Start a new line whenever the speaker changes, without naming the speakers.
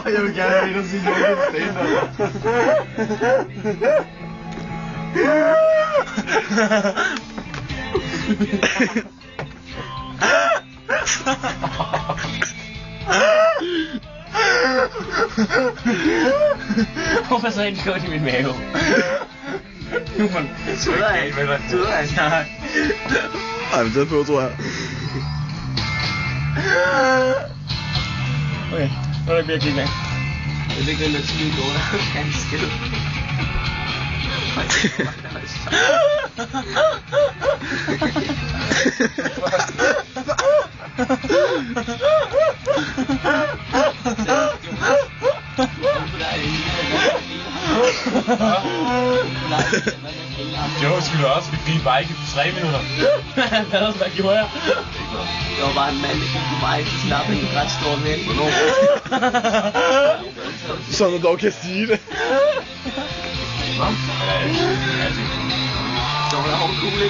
Jeg vil gerne have en at sige noget stand-up.
Hvorfor så ikke godt i min mave? Nu får den tøder af. Nej.
Ej, men tæt på, tror jeg.
Okay, nu er der virkelig med.
Jeg ved ikke, den der tydelige går der. Kan skille.
Jo, skulle du også, vi fik bare ikke 3 minutter.
Hvad gjorde jeg?
Der var bare en mand, der gik på mig, så snappede en ret stor mænd.
Sådan du dog kan sige det.
Så var der hårdt kugle.